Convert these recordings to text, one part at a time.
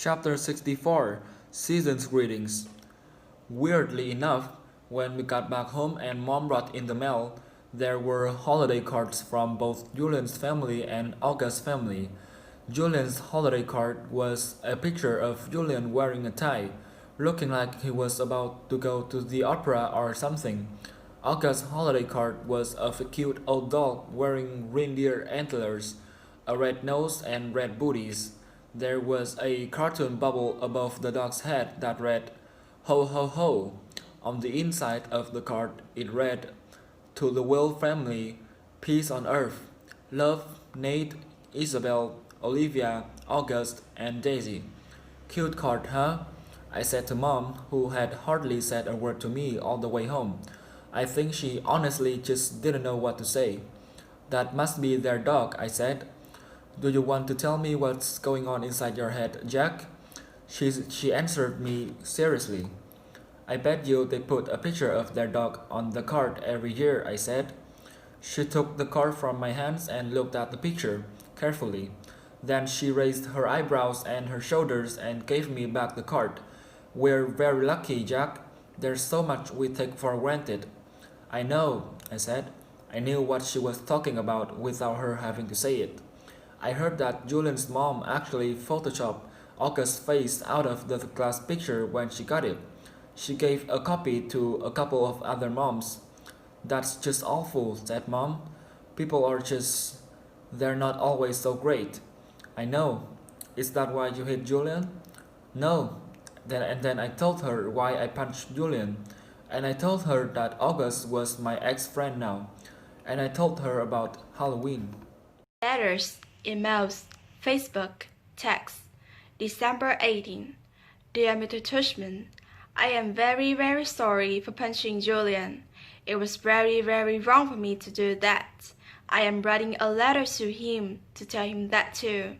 Chapter 64 Season's Greetings. Weirdly enough, when we got back home and Mom brought in the mail, there were holiday cards from both Julian's family and August's family. Julian's holiday card was a picture of Julian wearing a tie, looking like he was about to go to the opera or something. August's holiday card was of a cute old dog wearing reindeer antlers, a red nose, and red booties. There was a cartoon bubble above the dog's head that read, Ho ho ho. On the inside of the card, it read, To the Will family, peace on earth. Love, Nate, Isabel, Olivia, August, and Daisy. Cute card, huh? I said to Mom, who had hardly said a word to me all the way home. I think she honestly just didn't know what to say. That must be their dog, I said. Do you want to tell me what's going on inside your head, Jack? She answered me seriously. I bet you they put a picture of their dog on the card every year, I said. She took the card from my hands and looked at the picture carefully. Then she raised her eyebrows and her shoulders and gave me back the card. We're very lucky, Jack. There's so much we take for granted. I know, I said. I knew what she was talking about without her having to say it. I heard that Julian's mom actually photoshopped August's face out of the glass picture when she got it. She gave a copy to a couple of other moms. That's just awful, said Mom. People are just... they're not always so great. I know. Is that why you hate Julian? No. Then I told her why I punched Julian. And I told her that August was my ex-friend now. And I told her about Halloween. Letters, emails, Facebook, text. December 18. Dear Mr. Tushman, I am very sorry for punching Julian. It was very wrong for me to do that. I am writing a letter to him to tell him that too.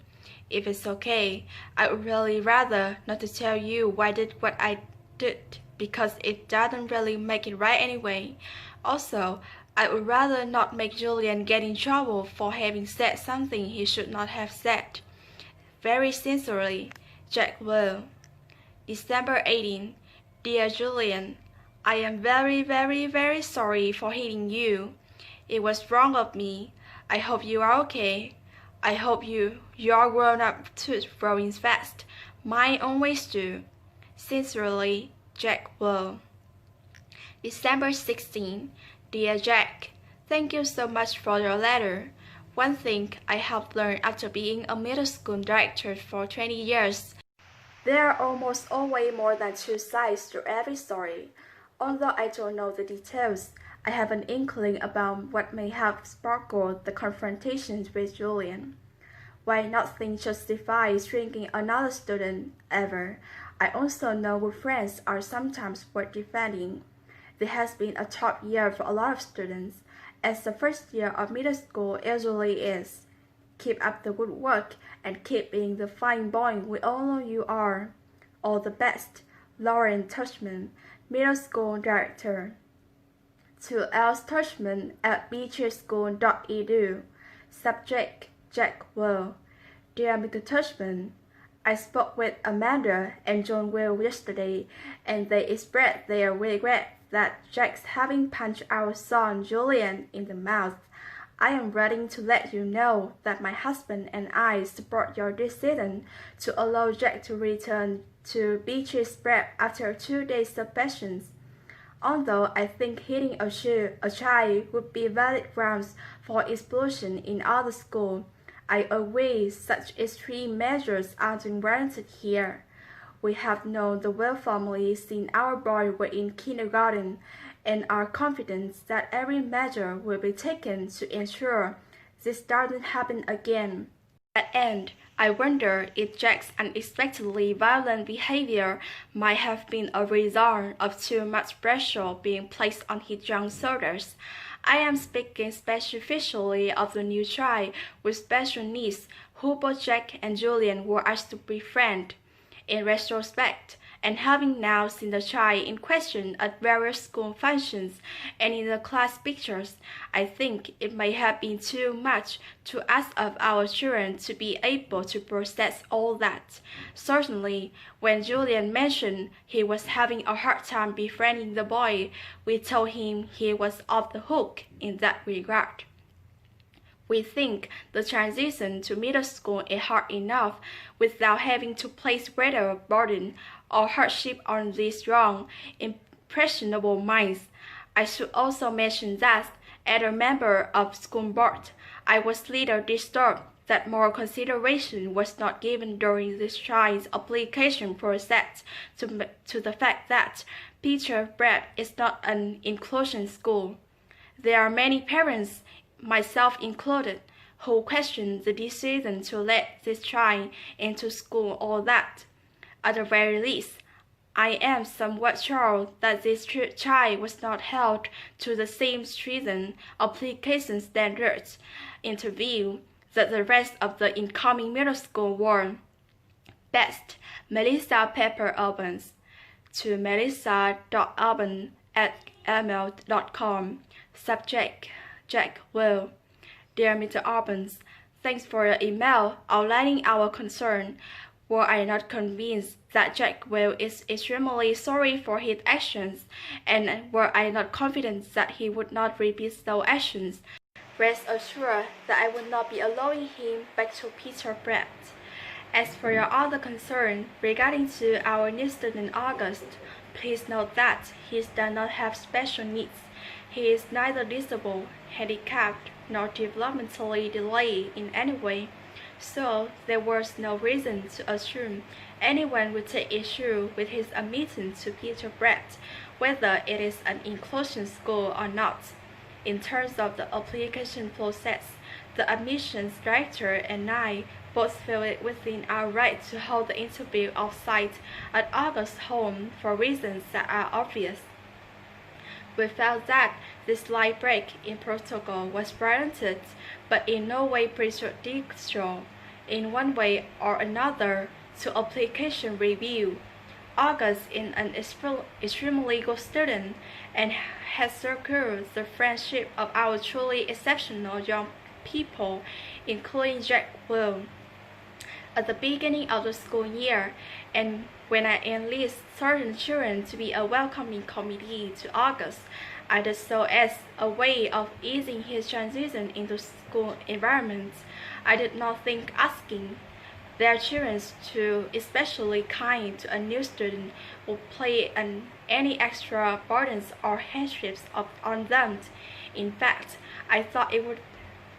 If it's okay, I would really rather not to tell you why I did what I did, because it doesn't really make it right anyway. Also, I would rather not make Julian get in trouble for having said something he should not have said. Very sincerely, Jack Will. December 18. Dear Julian, I am very sorry for hitting you. It was wrong of me. I hope you are okay. I hope you are grown up too, growing fast. Mine always do. Sincerely, Jack Will. December 16. Dear Jack, thank you so much for your letter. One thing I have learned after being a middle school director for 20 years. There are almost always more than two sides to every story. Although I don't know the details, I have an inkling about what may have sparkled the confrontations with Julian. While nothing justifies shrinking another student ever, I also know what friends are sometimes worth defending. This has been a tough year for a lot of students, as the first year of middle school usually is. Keep up the good work and keep being the fine boy we all know you are. All the best, Lauren Tushman, Middle School Director. To Els Tushman at beachschool.edu. Subject, Jack Will. Dear Mr. Tushman, I spoke with Amanda and John Will yesterday, and they expressed their regret that Jack's having punched our son Julian in the mouth. I am writing to let you know that my husband and I support your decision to allow Jack to return to Beaches Prep after 2 days suspension. Although I think hitting a child would be valid grounds for expulsion in other schools, I agree such extreme measures aren't warranted here. We have known the Well family since our boys were in kindergarten and are confident that every measure will be taken to ensure this doesn't happen again. At the end, I wonder if Jack's unexpectedly violent behavior might have been a result of too much pressure being placed on his young shoulders. I am speaking specifically of the new child with special needs who both Jack and Julian were asked to befriend. In retrospect, and having now seen the child in question at various school functions and in the class pictures, I think it may have been too much to ask of our children to be able to process all that. Certainly, when Julian mentioned he was having a hard time befriending the boy, we told him he was off the hook in that regard. We think the transition to middle school is hard enough without having to place greater burden or hardship on these young, impressionable minds. I should also mention that, as a member of school board, I was little disturbed that more consideration was not given during this child's application process to the fact that Peter Pratt is not an inclusion school. There are many parents, myself included, who question the decision to let this child into school or that. At the very least, I am somewhat sure that this child was not held to the same stringent application standards interview that the rest of the incoming middle school were. Best, Melissa Pepper Albans. To melissa.alban@gmail.com. Subject, Jack Will. Dear Mr. Albans, thanks for your email outlining our concern. Were I not convinced that Jack Will is extremely sorry for his actions, and were I not confident that he would not repeat those actions, rest assured that I would not be allowing him back to Peter Pratt. As for your other concern regarding to our new student August, please note that he does not have special needs. He is neither disabled, handicapped, nor developmentally delayed in any way, so there was no reason to assume anyone would take issue with his admittance to Peter Pratt, whether it is an inclusion school or not. In terms of the application process, the admissions director and I both feel it within our right to hold the interview off-site at August's home for reasons that are obvious. We felt that this slight break in protocol was warranted, but in no way prejudicial, in one way or another, to application review. August is an extremely good student and has secured the friendship of our truly exceptional young people, including Jack Will. At the beginning of the school year, and when I enlist certain children to be a welcoming committee to August, I did so as a way of easing his transition into school environments. I did not think asking their children to especially kind to a new student would play any extra burdens or hardships on them. In fact, I thought it would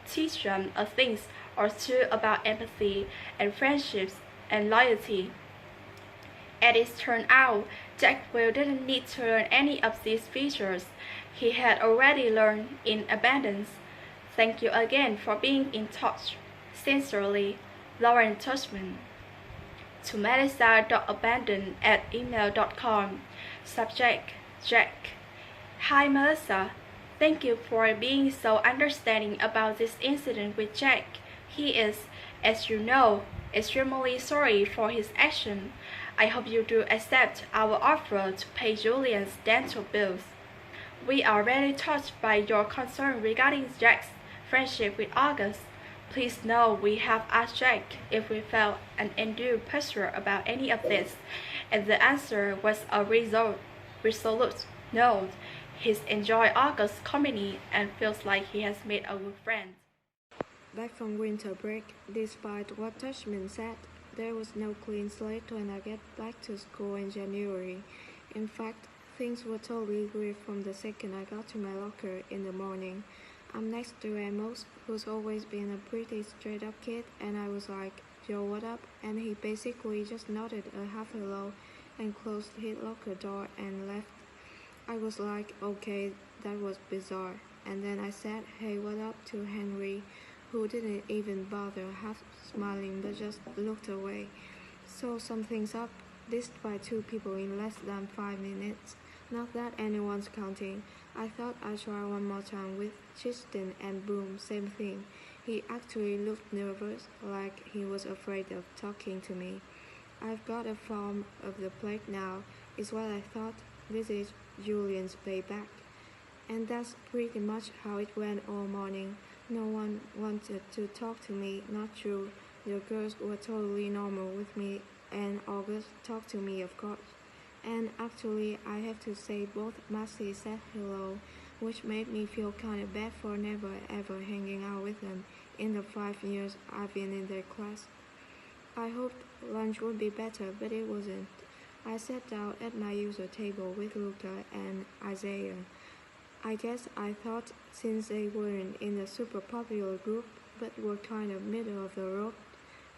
teach them a thing or two about empathy and friendships and loyalty. As it turned out, Jack Will didn't need to learn any of these features. He had already learned in abundance. Thank you again for being in touch. Sincerely, Lauren Tushman. To melissa.abandon@email.com. Subject, Jack. Hi Melissa. Thank you for being so understanding about this incident with Jack. He is, as you know, extremely sorry for his action. I hope you do accept our offer to pay Julian's dental bills. We are very touched by your concern regarding Jack's friendship with August. Please know we have asked Jack if we felt an undue pressure about any of this, and the answer was a resolute no. He's enjoyed August's company and feels like he has made a good friend. Back from winter break, despite what Tushman said, there was no clean slate when I get back to school in January. In fact, things were totally weird from the second I got to my locker in the morning. I'm next to Amos, who's always been a pretty straight-up kid, and I was like, "Yo, what up?" And he basically just nodded a half hello and closed his locker door and left. I was like, okay, that was bizarre. And then I said, "Hey, what up?" to Henry, who didn't even bother half smiling but just looked away. So something's up. This by two people in less than 5 minutes. Not that anyone's counting. I thought I'd try one more time with Tristan, and boom, same thing. He actually looked nervous, like he was afraid of talking to me. I've got a form of the plague now, is what I thought. This is Julian's payback. And that's pretty much how it went all morning. No one wanted to talk to me, not true. The girls were totally normal with me, and August talked to me, of course. And actually, I have to say both Maxie said hello, which made me feel kind of bad for never ever hanging out with them in the 5 years I've been in their class. I hoped lunch would be better, but it wasn't. I sat down at my usual table with Luca and Isaiah. I guess I thought since they weren't in a super popular group, but were kind of middle of the road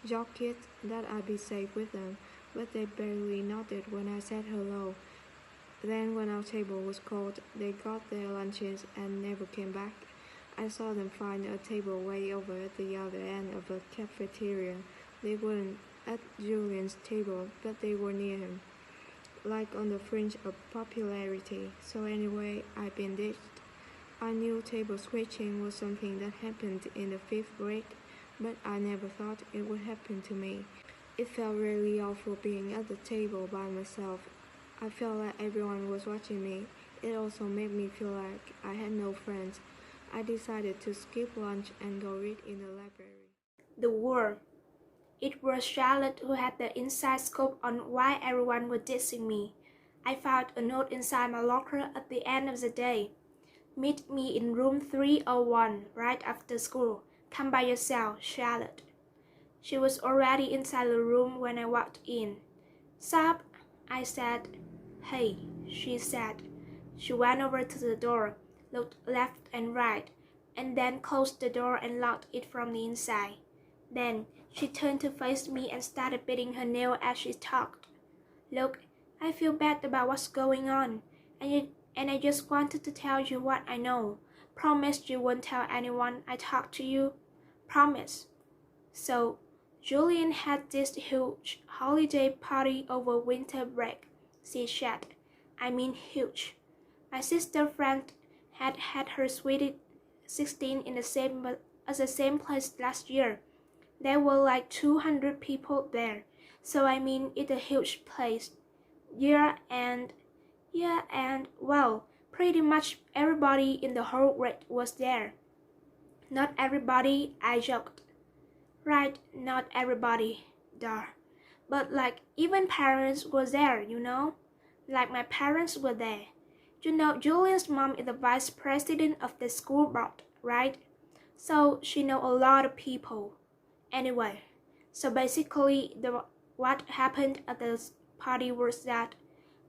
jock kids, that I'd be safe with them, but they barely nodded when I said hello. Then when our table was called, they got their lunches and never came back. I saw them find a table way over at the other end of the cafeteria. They weren't at Julian's table, but they were near him, like on the fringe of popularity. So anyway, I've been ditched. I knew table switching was something that happened in the 5th grade, but I never thought it would happen to me. It felt really awful being at the table by myself. I felt like everyone was watching me. It also made me feel like I had no friends. I decided to skip lunch and go read in the library. The War. It was Charlotte who had the inside scoop on why everyone was dissing me. I found a note inside my locker at the end of the day. Meet me in room 301 right after school. Come by yourself, Charlotte. She was already inside the room when I walked in. Sup? I said. Hey, she said. She went over to the door, looked left and right, and then closed the door and locked it from the inside. Then she turned to face me and started biting her nail as she talked. Look, I feel bad about what's going on, and I just wanted to tell you what I know. Promise you won't tell anyone I talked to you? Promise. So, Julian had this huge holiday party over winter break, she said. I mean huge. My sister friend had her sweet 16 in the same place last year. There were like 200 people there, so I mean it's a huge place. Yeah, and well, pretty much everybody in the whole grade was there. Not everybody, I joked. Right, not everybody, duh. But like even parents were there, you know? Like my parents were there. You know, Julian's mom is the vice president of the school board, right? So she knows a lot of people. Anyway, so basically what happened at the party was that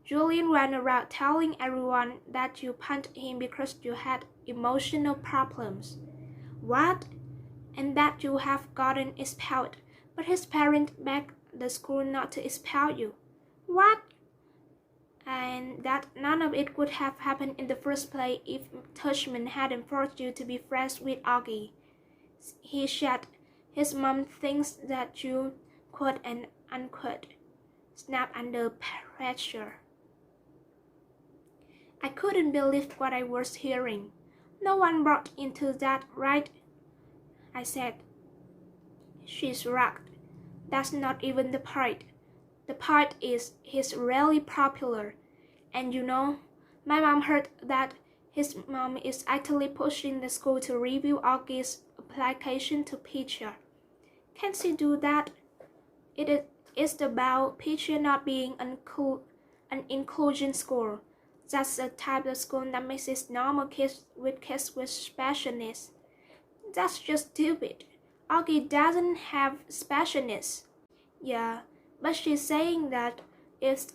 Julian ran around telling everyone that you punched him because you had emotional problems. What? And that you have gotten expelled, but his parents begged the school not to expel you. What? And that none of it would have happened in the first place if Tushman hadn't forced you to be friends with Augie. He said his mom thinks that you, quote and unquote, snap under pressure. I couldn't believe what I was hearing. No one brought into that, right? I said. She's rocked. That's not even the point. The point is he's really popular. And you know, my mom heard that his mom is actually pushing the school to review Augie's application to Peacher. Can she do that? It is about Peacher not being an inclusion school. That's the type of school that mixes normal kids with special needs. That's just stupid. Augie doesn't have special needs. Yeah, but she's saying that if the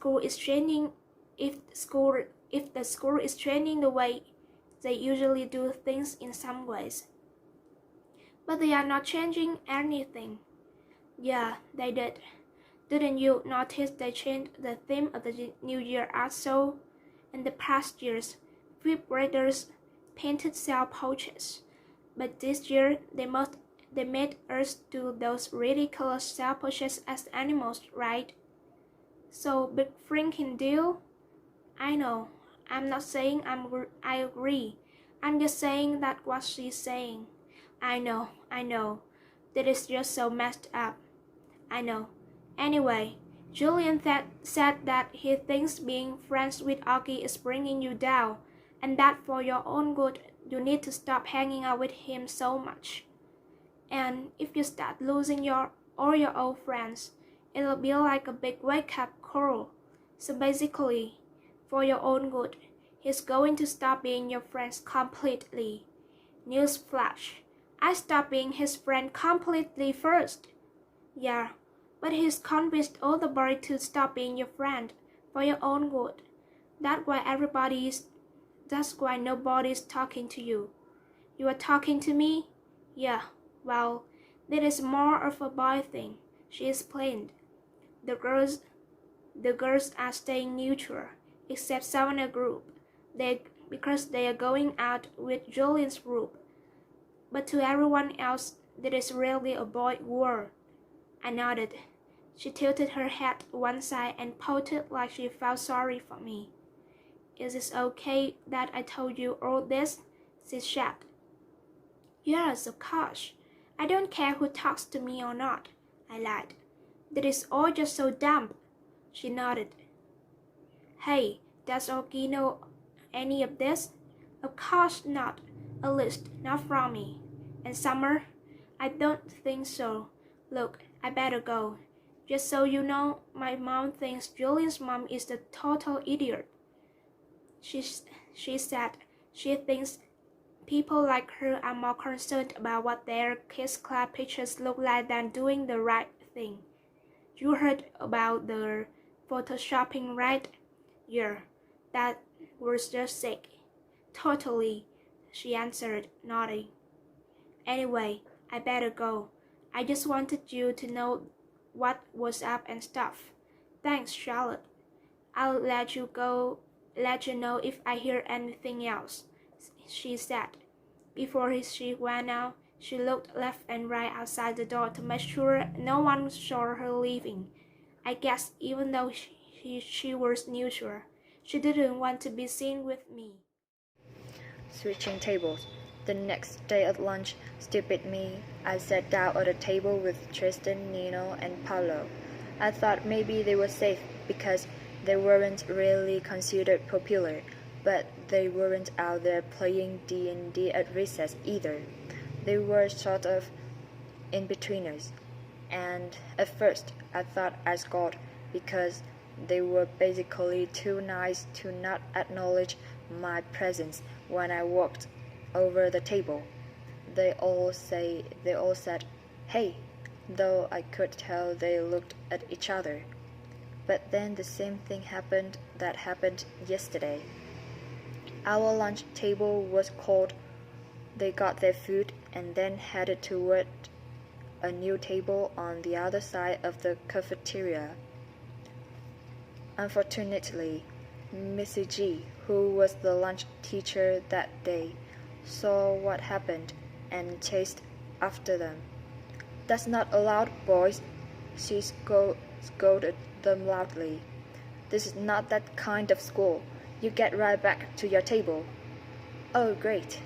school is training the way they usually do things in some ways. But they are not changing anything. Yeah, they did. Didn't you notice they changed the theme of the New Year also? In the past years, fifth graders painted cell portraits. But this year, they made us do those ridiculous cell portraits as animals, right? So big freaking deal? I know. I'm not saying I agree. I'm just saying that what she's saying. I know. That is just so messed up. I know. Anyway, Julian said that he thinks being friends with Augie is bringing you down, and that for your own good, you need to stop hanging out with him so much. And if you start losing all your old friends, it'll be like a big wake-up call. So basically, for your own good, he's going to stop being your friend completely. Newsflash, I stopped being his friend completely first. Yeah, but he's convinced all the boys to stop being your friend for your own good. That's why nobody's talking to you. You are talking to me? Yeah, well, that is more of a boy thing, she explained. The girls are staying neutral, except Savannah group, because they are going out with Julian's group. But to everyone else, that is really a boy world. I nodded. She tilted her head one side and pouted like she felt sorry for me. Is it okay that I told you all this? She said. Yes, of course. I don't care who talks to me or not, I lied. That is all just so dumb. She nodded. Hey, does Augie know any of this? Of course not, at least not from me. And Summer? I don't think so. Look, I better go. Just so you know, my mom thinks Julian's mom is a total idiot. She said she thinks people like her are more concerned about what their kids' club pictures look like than doing the right thing. You heard about the photoshopping, right? Yeah, that was just sick. Totally, she answered, nodding. Anyway, I better go. I just wanted you to know what was up and stuff. Thanks, Charlotte. I'll let you know if I hear anything else, she said. Before she went out, she looked left and right outside the door to make sure no one saw her leaving. I guess even though she was neutral, she didn't want to be seen with me. Switching tables. The next day at lunch, stupid me, I sat down at a table with Tristan, Nino, and Paolo. I thought maybe they were safe because they weren't really considered popular, but they weren't out there playing D&D at recess either. They were sort of in-betweeners. And at first, I thought I scored because they were basically too nice to not acknowledge my presence when I walked over the table. They all said, "Hey," though I could tell they looked at each other. But then the same thing happened that happened yesterday. Our lunch table was called. They got their food and then headed toward a new table on the other side of the cafeteria. Unfortunately, Missy G, who was the lunch teacher that day, saw what happened and chased after them. "That's not allowed, boys," she scolded them loudly. "This is not that kind of school. You get right back to your table." Oh, great.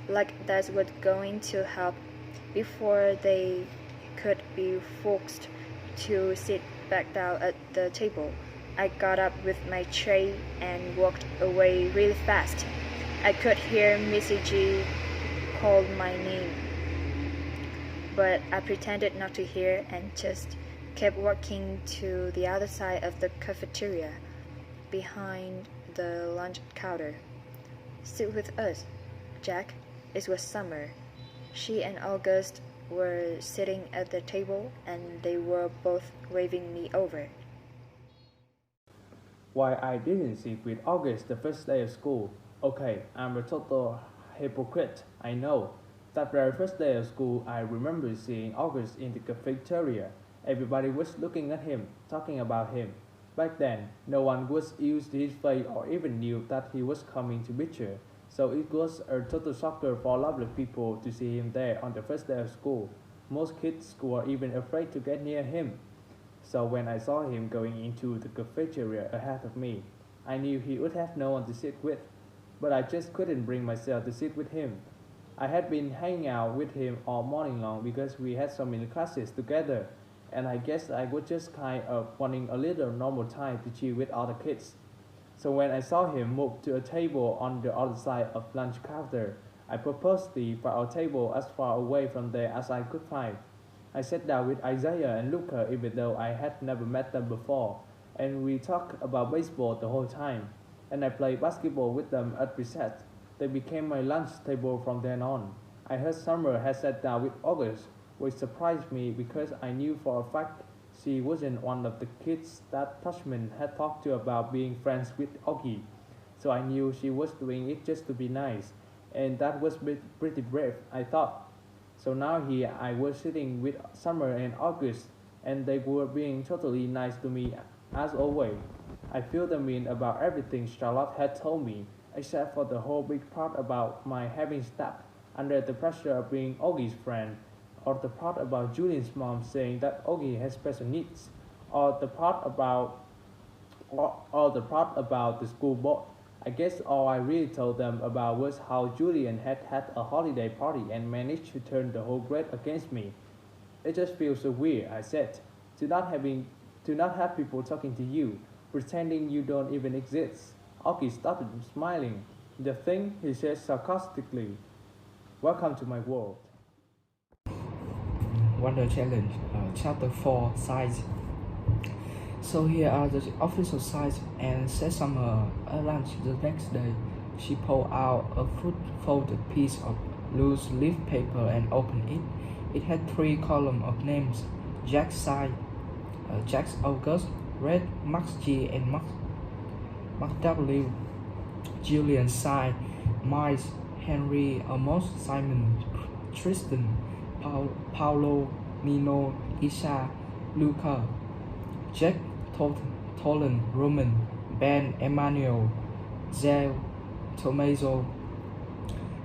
Like that was going to help. Before they could be forced to sit back down at the table, I got up with my tray and walked away really fast. I could hear Missy G call my name, but I pretended not to hear and just kept walking to the other side of the cafeteria, behind the lunch counter. "Sit with us, Jack." It was Summer. She and August were sitting at the table, and they were both waving me over. Why I didn't sit with August the first day of school. Okay, I'm a total hypocrite, I know. That very first day of school, I remember seeing August in the cafeteria. Everybody was looking at him, talking about him. Back then, no one was used to his face or even knew that he was coming to Beecher. So it was a total shocker for lovely people to see him there on the first day of school. Most kids were even afraid to get near him. So when I saw him going into the cafeteria ahead of me, I knew he would have no one to sit with. But I just couldn't bring myself to sit with him. I had been hanging out with him all morning long because we had so many classes together. and I guess I was just kind of wanting a little normal time to chill with other kids. So when I saw him move to a table on the other side of lunch counter, I purposely found a table as far away from there as I could find. I sat down with Isaiah and Luca even though I had never met them before, and we talked about baseball the whole time, and I played basketball with them at recess. They became my lunch table from then on. I heard Summer had sat down with August, which surprised me because I knew for a fact she wasn't one of the kids that Tushman had talked to about being friends with Augie. So I knew she was doing it just to be nice, and that was pretty brave, I thought. So now here I was sitting with Summer and August, and they were being totally nice to me as always. I filled them in about everything Charlotte had told me, except for the whole big part about my having stepped under the pressure of being Augie's friend, or the part about Julian's mom saying that Augie has special needs, or the part about or the part about the school board. I guess all I really told them about was how Julian had had a holiday party and managed to turn the whole grade against me. It just feels so weird, I said, to not have people talking to you, pretending you don't even exist. Augie started smiling. The thing, he said sarcastically. Welcome to my world. Wonder Challenge, Chapter 4, Size. So here are the official size, and said Summer at lunch the next day. She pulled out a folded piece of loose leaf paper and opened it. It had 3 columns of names: Jack's side, Jack's August, Red, Max G, and Max W. Julian's side: Miles, Henry, Amos, Simon, Tristan, Paulo, Nino, Isha, Luca, Jack, Tolan, Roman, Ben, Emmanuel, Zell, Tomaso,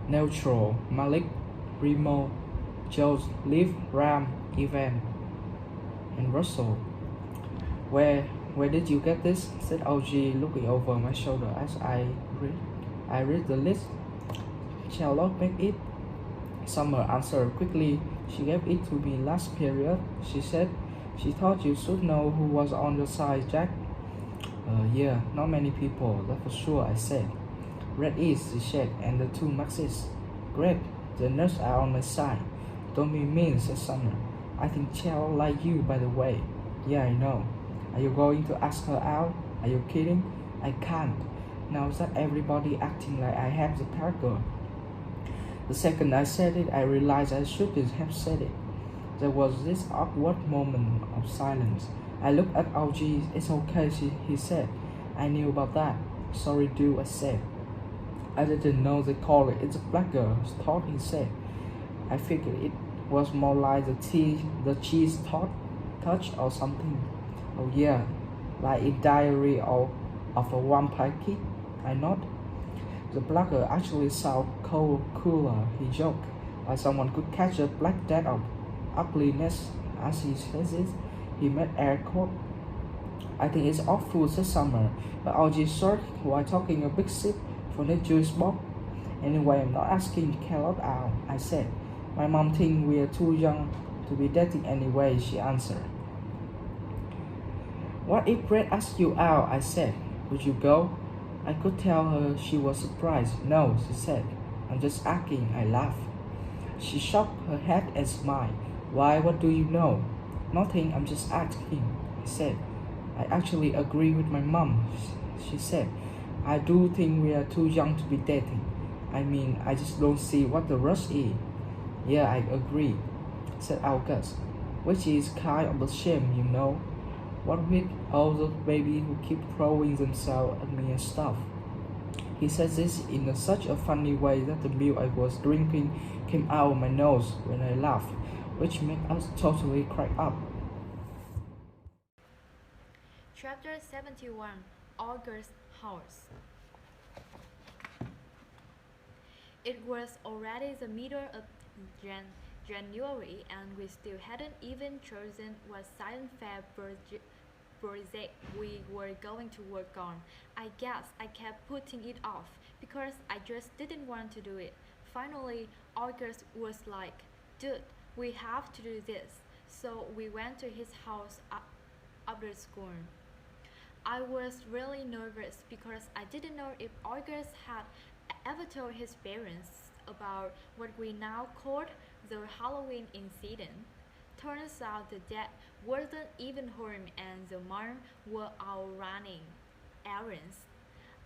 Neutral, Malik, Remo, Joe, Liv, Ram, Ivan, and Russell. Where did you get this? Said OG, looking over my shoulder as I read the list. Charlotte make it? Summer answered quickly. She gave it to me last period. She said, she thought you should know who was on your side, Jack. Yeah, not many people, that's for sure, I said. Red is, she said, and the 2 Maxes. Great, the nerds are on my side. Don't be mean, said Summer. I think Charlotte like you, by the way. Yeah, I know. Are you going to ask her out? Are you kidding? I can't. Now that everybody acting like I have the target. The second I said it, I realized I shouldn't have said it. There was this awkward moment of silence. I looked at OG. It's okay, he said. I knew about that. Sorry, dude, I said. I didn't know they call it. It's a black girl, thought he said. I figured it was more like the cheese touch or something. Oh yeah, like in Diary of a Vampire Kid. I nodded. The black girl actually sounded cooler, he joked, like someone could catch a black death of ugliness. As he says it, he made air quote. I think it's awful, said Summer, but OG short while talking a big sip from the juice box. Anyway, I'm not asking Carrot out, I said. My mom thinks we're too young to be dating anyway, she answered. What if Brett asked you out? I said. Would you go? I could tell her she was surprised. No, she said. I'm just asking, I laughed. She shook her head and smiled. Why, what do you know? Nothing, I'm just asking, I said. I actually agree with my mom, she said. I do think we are too young to be dating. I mean, I just don't see what the rush is. Yeah, I agree, said August, which is kind of a shame, you know. What with all those babies who keep throwing themselves at me and stuff. He said this in such a funny way that the milk I was drinking came out of my nose when I laughed, which made us totally crack up. Chapter 71, August's House. It was already the middle of January, and we still hadn't even chosen what science fair project we were going to work on. I guess I kept putting it off because I just didn't want to do it. Finally, August was like, dude, we have to do this. so we went to his house after school. I was really nervous because I didn't know if August had ever told his parents about what we now called the Halloween incident. Turns out the dad wasn't even home and the mom were out running errands.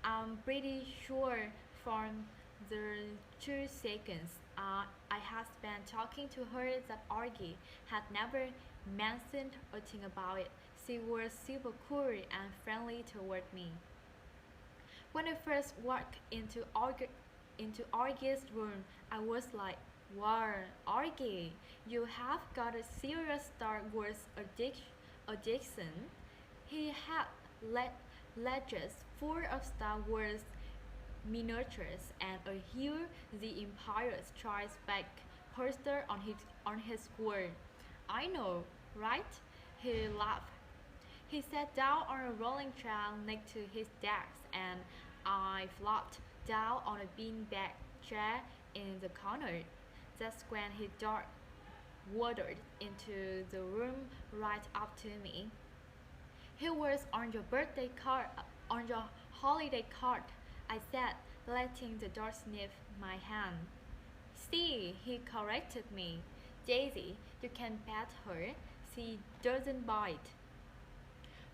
I'm pretty sure from the 2 seconds I had spent talking to her that Argy had never mentioned a thing about it. She was super cool and friendly toward me. When I first walked into Argy's room, I was like, wow, Argy, you have got a serious Star Wars addiction. He had ledgers full of Star Wars miniatures and a huge The Empire Strikes Back poster on his wall. I know, right? He laughed. He sat down on a rolling chair next to his desk, and I flopped down on a beanbag chair in the corner. That's when he wandered into the room right up to me. He was on your birthday card, on your holiday card, I said, letting the dog sniff my hand. See, he corrected me. Daisy, you can pet her. She doesn't bite.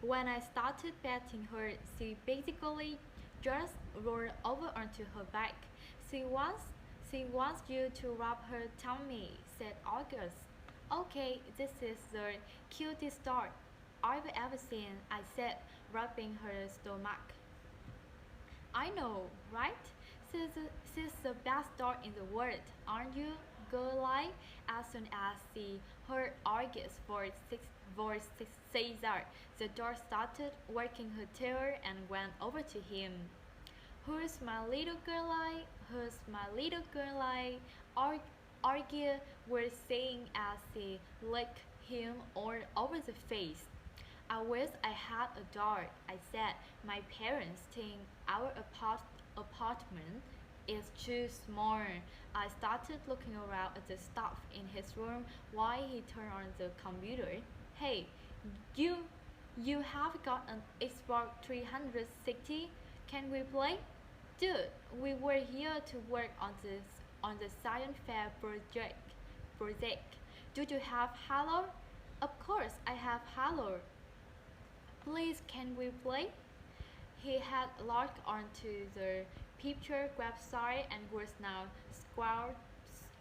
When I started petting her, she basically just rolled over onto her back. She wants you to rub her tummy, said August. Okay, this is the cutest dog I've ever seen, I said, rubbing her stomach. I know, right? She's the best dog in the world, aren't you, girlie? As soon as she heard August's voice say that, the dog started wagging her tail and went over to him. Who's my little girlie? Who's my little girlie? Argue was saying as she licked him all over the face. I wish I had a dog, I said. My parents think our apartment is too small. I started looking around at the stuff in his room while he turned on the computer. Hey, you have got an Xbox 360? Can we play? Dude, we were here to work on the science fair project. Do you have Halo? Of course I have Halo. Please, can we play? He had logged onto the picture website and was now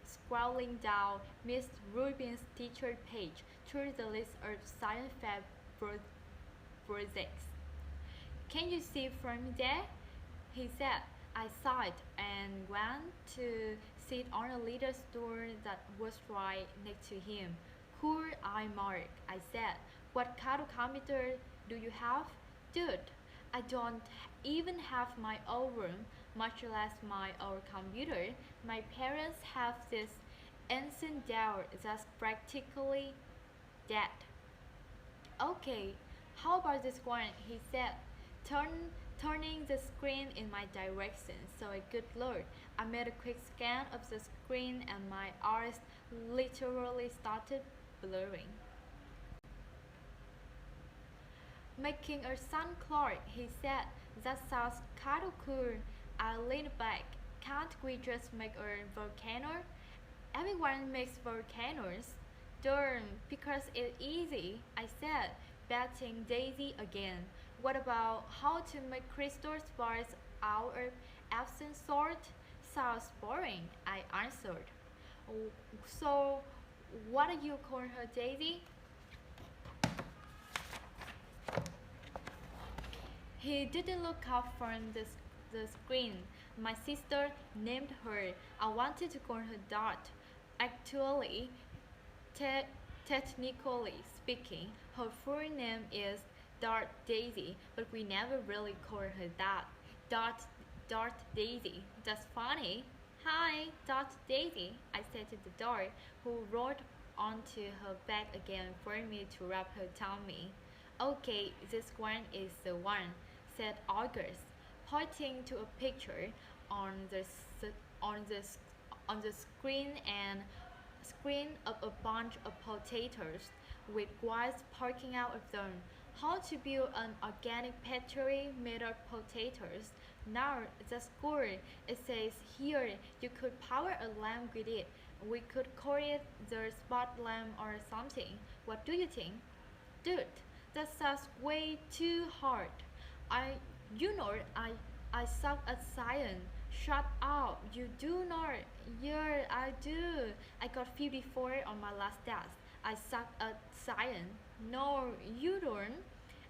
scrolling down Miss Rubin's teacher page through the list of science fair projects. Can you see from there? He said. I sighed and went to sit on a little stool that was right next to him. Cool eye Mark, I said. What kind of computer do you have? Dude, I don't even have my own room, much less my own computer. My parents have this ancient Dell that's practically dead. Okay, how about this one? He said, turning the screen in my direction so I could look. I made a quick scan of the screen and my eyes literally started blurring. Making a sun cloud, he said. That sounds kind of cool. I leaned back. Can't we just make a volcano? Everyone makes volcanoes. Darn, because it's easy, I said, betting Daisy again. What about how to make crystal bars out of Epsom salt? Sounds boring, I answered. So, what do you call her, Daisy? He didn't look up from the screen. My sister named her. I wanted to call her Dot. Actually, technically speaking, her full name is Dot Daisy, but we never really call her that. Dot Daisy. That's funny. Hi, Dot Daisy, I said to the dog, who rolled onto her back again for me to rub her tummy. Okay, this one is the one, said August, pointing to a picture on the screen and screen of a bunch of potatoes with grass poking out of them. How to build an organic pastry made of potatoes. Now the score, it says here you could power a lamp with it. We could call it the spot lamp or something. What do you think? Dude, that sounds way too hard. I, you know, I suck at science. Shut up, you do not. Yeah, I do. I got 54 on my last test. I suck at science. No, you don't.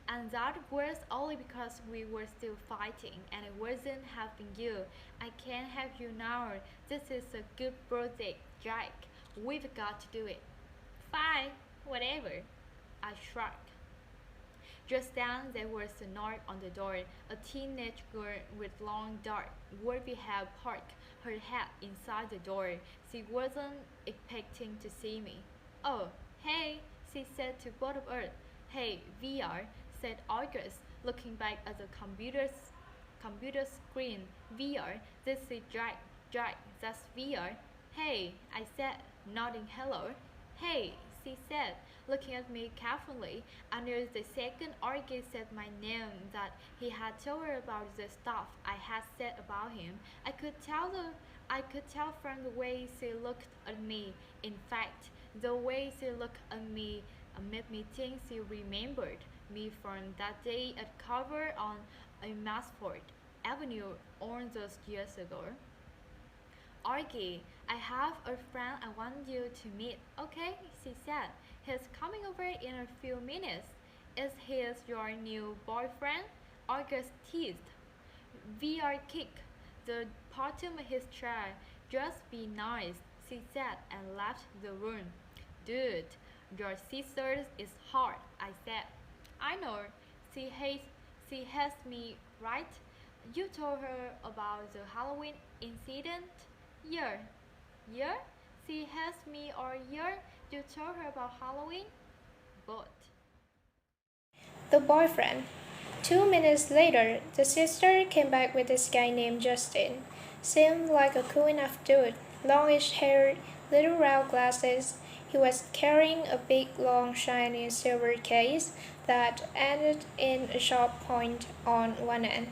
And that was only because we were still fighting and it wasn't helping you. I can't help you now. This is a good project, Jack. We've got to do it. Fine, whatever. I shrugged. Just then there was a knock on the door. A teenage girl with long dark wavy hair poked her head inside the door. She wasn't expecting to see me. Oh, hey, she said to both of us. Hey, VR, said August, looking back at the computer screen. VR, this is Jack, that's VR. Hey, I said, nodding hello. Hey, she said, looking at me carefully. I knew the second August said my name that he had told her about the stuff I had said about him. I could tell from the way she looked at me. In fact, the way she looked at me made me think she remembered me from that day at Cover on Masford Avenue all those years ago. Argy, I have a friend I want you to meet. Okay, she said. He's coming over in a few minutes. Is he your new boyfriend? August teased. VR kicked the bottom of his chair. Just be nice, she said and left the room. Dude, your sister is hard, I said. I know. She hates me, right? You told her about the Halloween incident? Yeah. Yeah? She hates me or yeah? You told her about Halloween? Both. The boyfriend. 2 minutes later, the sister came back with this guy named Justin. Seemed like a cool enough dude. Longish hair, little round glasses. He was carrying a big, long, shiny silver case that ended in a sharp point on one end.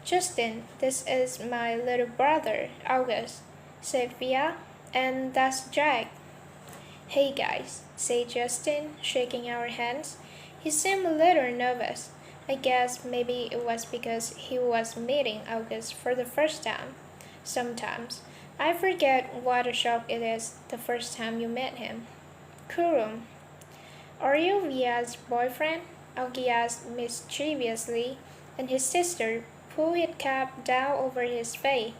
Justin, this is my little brother, August, said Via, and that's Jack. Hey guys, said Justin, shaking our hands. He seemed a little nervous. I guess maybe it was because he was meeting August for the first time. Sometimes I forget what a shock it is the first time you met him. Kurum. Are you Via's boyfriend? Augie asked mischievously, and his sister pulled his cap down over his face.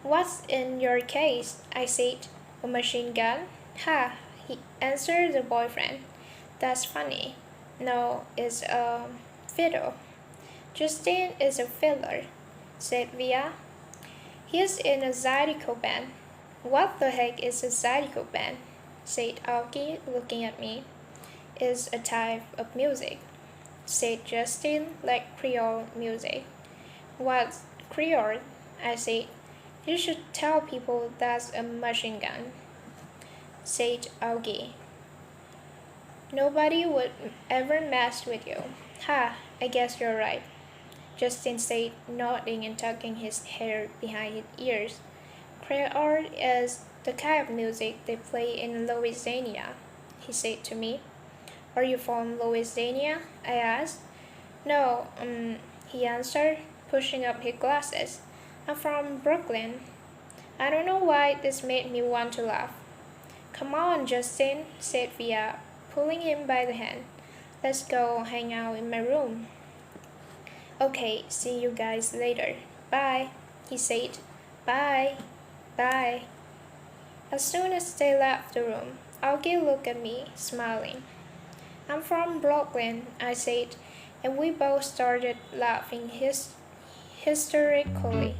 What's in your case? I said. A machine gun? Ha, he answered the boyfriend. That's funny. No, it's a fiddle. Justin is a fiddler, said Via. He's in a zydeco band. What the heck is a zydeco band? Said Augie, looking at me. It's a type of music, said Justin, like Creole music. What's Creole? I said. You should tell people that's a machine gun, said Augie. Nobody would ever mess with you. Ha, I guess you're right, Justin said, nodding and tucking his hair behind his ears. Creole is the kind of music they play in Louisiana, he said to me. Are you from Louisiana? I asked. No, he answered, pushing up his glasses. I'm from Brooklyn. I don't know why this made me want to laugh. Come on, Justin, said Via, pulling him by the hand. Let's go hang out in my room. Okay, see you guys later. Bye, he said. Bye. Bye. As soon as they left the room, Augie looked at me, smiling. I'm from Brooklyn, I said, and we both started laughing hysterically.